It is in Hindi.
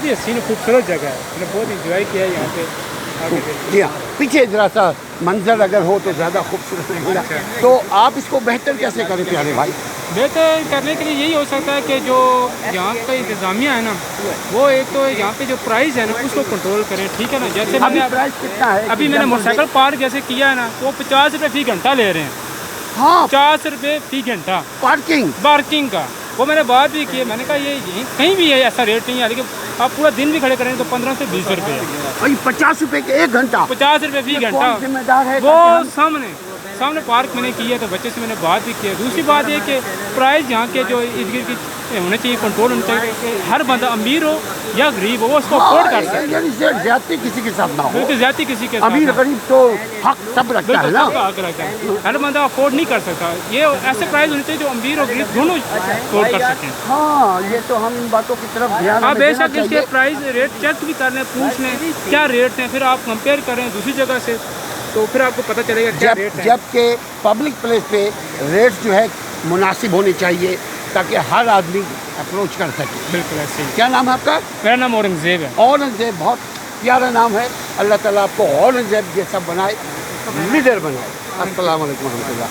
बहुत ही हसीन खूबसूरत जगह है, मैंने बहुत इंजॉय किया है यहाँ पे आके। जी हाँ, पीछे जरा सा मंजर अगर हो तो ज़्यादा खूबसूरत लगेगा। तो आप इसको बेहतर कैसे करें प्यारे भाई? बेहतर करने के लिए यही हो सकता है कि जो यहाँ का इंतज़ामिया है ना, वो एक तो यहाँ पे जो प्राइस है ना उसको कंट्रोल करें, ठीक है ना। जैसे अभी मैंने प्राइस कितना है? अभी मैंने मोटरसाइकिल पार्क जैसे किया है ना, तो 50 रुपये फ़ी घंटा ले रहे हैं। हाँ, 50 रुपये फ़ी घंटा पार्किंग का। वो मैंने बात भी की है, मैंने कहा ये कहीं भी है ऐसा रेट नहीं है, लेकिन आप पूरा दिन भी खड़े करेंगे तो 15 से 20 रुपये है। भाई 50 रुपये के 1 घंटा, 50 रुपये फ़ी घंटा जिम्मेदार है? वो सामने पार्क मैंने की है, तो बच्चे से मैंने बात भी की है। दूसरी बात ये कि प्राइस यहाँ के जो इर्द गिर्द की होने चाहिए, कंट्रोल होना चाहिए कि हर बंदा अमीर हो या गरीब हो वो उसको अफोर्ड कर सके। यानी ज्यादती किसी के साथ ना हो। बिल्कुल ज्यादा किसी के साथ अमीर ना। गरीब तो हक सब रखता है बिल्कुल ना। सबका हक रहता है, हर बंदा अफोर्ड नहीं कर सकता। ये ऐसे प्राइस होने चाहिए जो अमीर और गरीब दोनों अफोर्ड कर सकें। हाँ, ये तो हम इन बातों की तरफ ध्यान आप हमें देना बेशक इसके चाहिए। प्राइस रेट चेक भी कर लें, पूछ लें क्या रेट हैं, फिर आप कंपेयर करें दूसरी जगह से, तो फिर आपको पता चलेगा क्या रेट है। जबकि पब्लिक प्लेस पे रेट जो है मुनासिब होने चाहिए ताकि हर आदमी अप्रोच कर सके। बिल्कुल ऐसे ही। क्या नाम है आपका? मेरा नाम औरंगजेब है। औरंगजेब, बहुत प्यारा नाम है। अल्लाह ताला आपको औरंगजेब जैसा बनाए, लीडर बनाए। अस्सलाम वालेकुम रहमतुल्लाह।